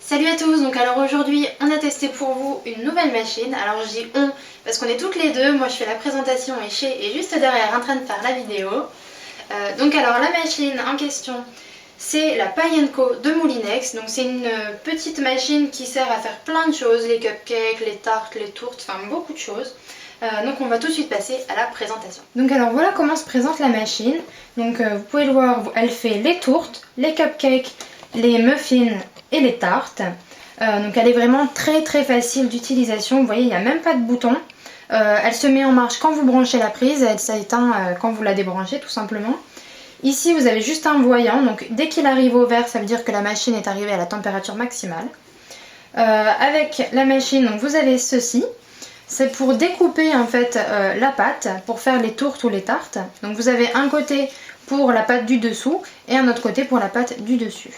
Salut à tous, donc alors aujourd'hui on a testé pour vous une nouvelle machine. Alors je dis on parce qu'on est toutes les deux, moi je fais la présentation et Shay est juste derrière en train de faire la vidéo. Donc alors la machine en question c'est la Pai & Co de Moulinex. Donc c'est une petite machine qui sert à faire plein de choses, les cupcakes, les tartes, les tourtes, enfin beaucoup de choses. Donc on va tout de suite passer à la présentation. Donc alors voilà comment se présente la machine. Donc vous pouvez le voir, elle fait les tourtes, les cupcakes, les muffins et les tartes. Donc elle est vraiment très facile d'utilisation. Vous voyez, il n'y a même pas de bouton. Elle se met en marche quand vous branchez la prise, elle s'éteint quand vous la débranchez tout simplement. Ici vous avez juste un voyant, donc dès qu'il arrive au vert, ça veut dire que la machine est arrivée à la température maximale. Avec la machine, donc vous avez ceci. C'est pour découper en fait la pâte pour faire les tourtes ou les tartes. Donc vous avez un côté pour la pâte du dessous et un autre côté pour la pâte du dessus.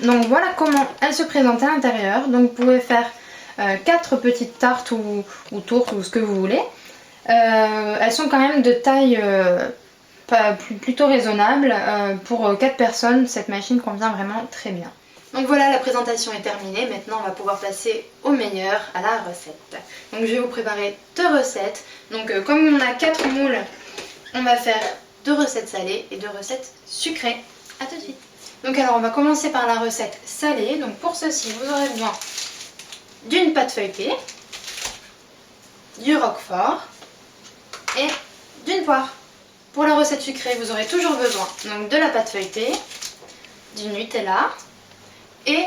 Donc voilà comment elle se présente à l'intérieur. Donc vous pouvez faire 4 petites tartes ou tourtes ou ce que vous voulez. Elles sont quand même de taille plutôt raisonnable. Pour 4 personnes, cette machine convient vraiment très bien. Donc voilà, la présentation est terminée. Maintenant, on va pouvoir passer au meilleur, à la recette. Donc je vais vous préparer 2 recettes. Donc comme on a 4 moules, on va faire 2 recettes salées et 2 recettes sucrées. A tout de suite. Donc alors on va commencer par la recette salée. Donc pour ceci, vous aurez besoin d'une pâte feuilletée, du roquefort et d'une poire. Pour la recette sucrée, vous aurez toujours besoin donc de la pâte feuilletée, du Nutella et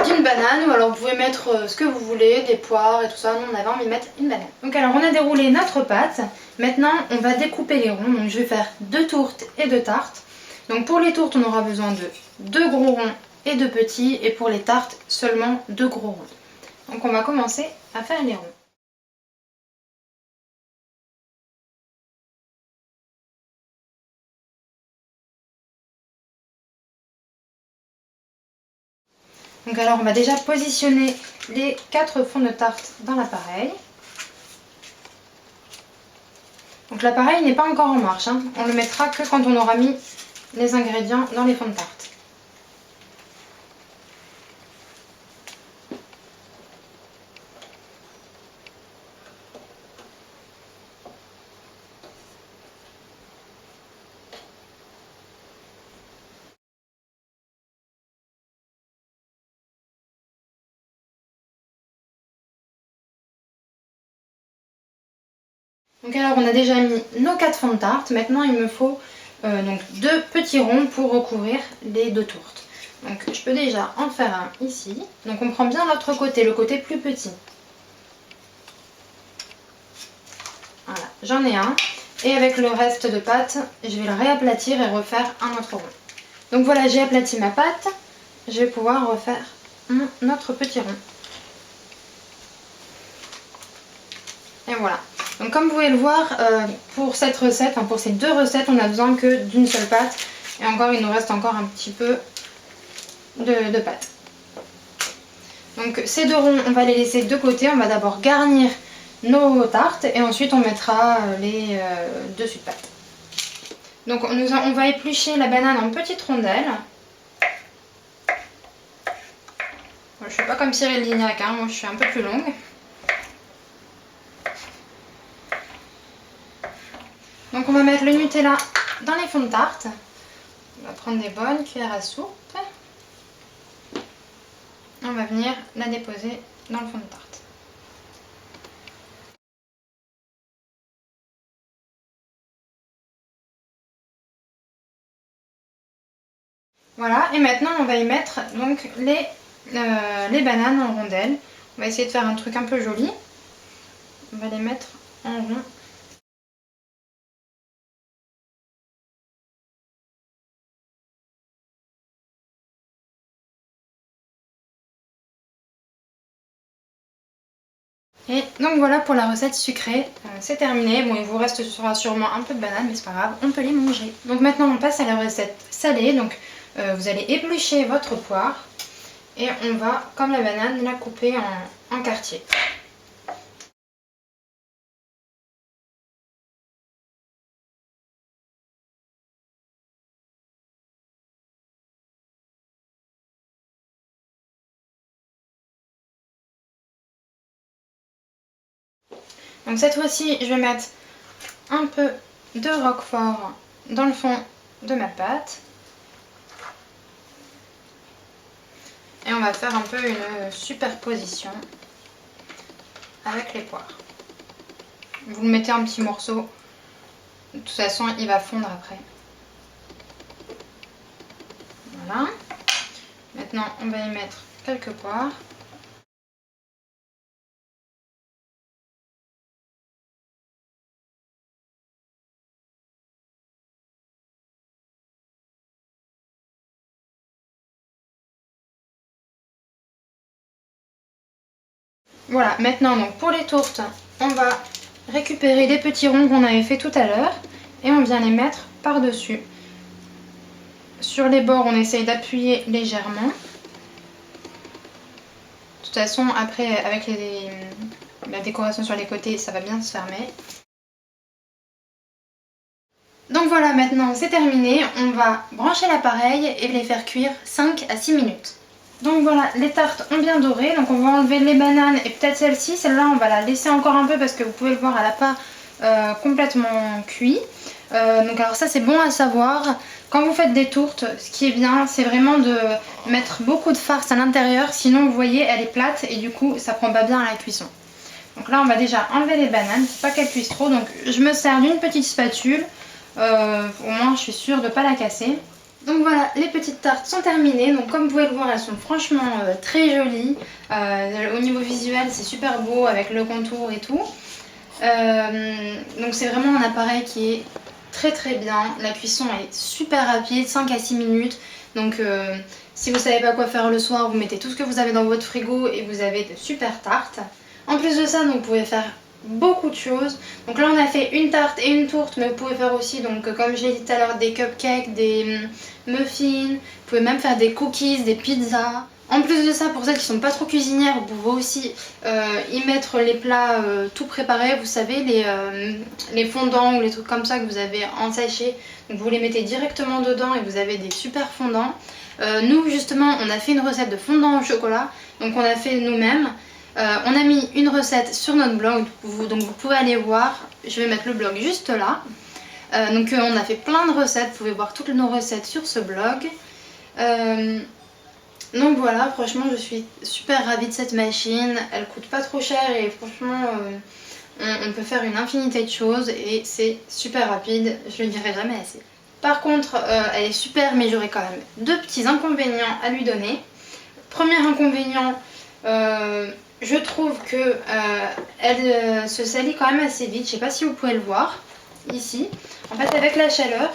d'une banane, ou alors vous pouvez mettre ce que vous voulez, des poires et tout ça. Nous on avait envie de mettre une banane. Donc alors on a déroulé notre pâte. Maintenant on va découper les ronds. Donc je vais faire 2 tourtes et 2 tartes. Donc pour les tourtes on aura besoin de 2 gros ronds et 2 petits, et pour les tartes seulement 2 gros ronds. Donc on va commencer à faire les ronds. Donc alors on va déjà positionner les 4 fonds de tarte dans l'appareil. Donc l'appareil n'est pas encore en marche, hein. On le mettra que quand on aura mis les ingrédients dans les fonds de tarte. Donc alors on a déjà mis nos 4 fonds de tarte. Maintenant il me faut donc 2 petits ronds pour recouvrir les 2 tourtes. Donc je peux déjà en faire un ici. Donc on prend bien l'autre côté, le côté plus petit. Voilà, j'en ai un. Et avec le reste de pâte, je vais le réaplatir et refaire un autre rond. Donc voilà, j'ai aplati ma pâte. Je vais pouvoir refaire notre petit rond. Et voilà. Donc comme vous pouvez le voir, pour cette recette, enfin pour ces 2 recettes, on a besoin que d'une seule pâte. Et encore, il nous reste encore un petit peu de pâte. Donc ces 2 ronds, on va les laisser de côté. On va d'abord garnir nos tartes et ensuite on mettra les dessus de pâte. Donc on va éplucher la banane en petites rondelles. Je ne suis pas comme Cyril Lignac, hein, moi je suis un peu plus longue. Donc on va mettre le Nutella dans les fonds de tarte. On va prendre des bonnes cuillères à soupe. On va venir la déposer dans le fond de tarte. Voilà, et maintenant on va y mettre donc les bananes en rondelles. On va essayer de faire un truc un peu joli. On va les mettre en rond. Et donc voilà pour la recette sucrée, c'est terminé. Bon, il vous restera sûrement un peu de banane, mais c'est pas grave, on peut les manger. Donc maintenant on passe à la recette salée. Donc vous allez éplucher votre poire et on va, comme la banane, la couper en quartiers. Donc cette fois-ci, je vais mettre un peu de roquefort dans le fond de ma pâte. Et on va faire un peu une superposition avec les poires. Vous le mettez en petits morceaux. De toute façon, il va fondre après. Voilà. Maintenant, on va y mettre quelques poires. Voilà, maintenant donc pour les tourtes, on va récupérer les petits ronds qu'on avait fait tout à l'heure et on vient les mettre par-dessus. Sur les bords, on essaye d'appuyer légèrement. De toute façon, après, avec la décoration sur les côtés, ça va bien se fermer. Donc voilà, maintenant c'est terminé. On va brancher l'appareil et les faire cuire 5 à 6 minutes. Donc voilà, les tartes ont bien doré, donc on va enlever les bananes et peut-être celle-ci. Celle-là, on va la laisser encore un peu parce que vous pouvez le voir, elle n'a pas complètement cuit. Donc alors ça, c'est bon à savoir. Quand vous faites des tourtes, ce qui est bien, c'est vraiment de mettre beaucoup de farce à l'intérieur. Sinon, vous voyez, elle est plate et du coup, ça prend pas bien à la cuisson. Donc là, on va déjà enlever les bananes, faut pas qu'elles cuisent trop. Donc je me sers d'une petite spatule. Au moins, je suis sûre de ne pas la casser. Donc voilà, les petites tartes sont terminées. Donc comme vous pouvez le voir, elles sont franchement très jolies. Au niveau visuel, c'est super beau avec le contour et tout. Donc c'est vraiment un appareil qui est très très bien. La cuisson est super rapide, 5 à 6 minutes. Donc si vous savez pas quoi faire le soir, vous mettez tout ce que vous avez dans votre frigo et vous avez de super tartes. En plus de ça, donc, vous pouvez faire beaucoup de choses. Donc là on a fait une tarte et une tourte, mais vous pouvez faire aussi, donc comme je l'ai dit tout à l'heure, des cupcakes, des muffins, vous pouvez même faire des cookies, des pizzas. En plus de ça, pour celles qui sont pas trop cuisinières, vous pouvez aussi y mettre les plats tout préparés, vous savez, les fondants ou les trucs comme ça que vous avez en sachet. Donc vous les mettez directement dedans et vous avez des super fondants. Nous justement, on a fait une recette de fondant au chocolat, donc on a fait nous-mêmes. On a mis une recette sur notre blog, donc vous pouvez aller voir. Je vais mettre le blog juste là. On a fait plein de recettes, vous pouvez voir toutes nos recettes sur ce blog. Donc voilà, franchement je suis super ravie de cette machine. Elle coûte pas trop cher et franchement on peut faire une infinité de choses et c'est super rapide, je le dirai jamais assez. Par contre elle est super, mais j'aurais quand même deux petits inconvénients à lui donner. Premier inconvénient, je trouve que elle se salit quand même assez vite. Je sais pas si vous pouvez le voir ici. En fait, avec la chaleur,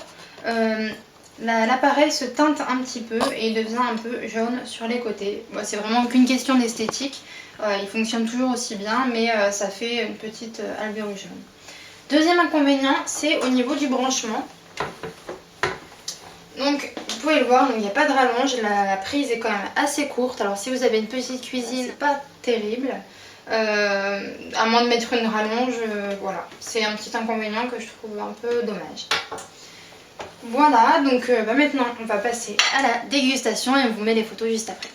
l'appareil se teinte un petit peu et il devient un peu jaune sur les côtés. Bon, c'est vraiment qu'une question d'esthétique. Il fonctionne toujours aussi bien, mais ça fait une petite albérue jaune. Deuxième inconvénient, c'est au niveau du branchement. Donc vous pouvez le voir, il n'y a pas de rallonge, la prise est quand même assez courte. Alors si vous avez une petite cuisine, c'est pas terrible, à moins de mettre une rallonge, voilà. C'est un petit inconvénient que je trouve un peu dommage. Voilà, donc maintenant on va passer à la dégustation et on vous met les photos juste après.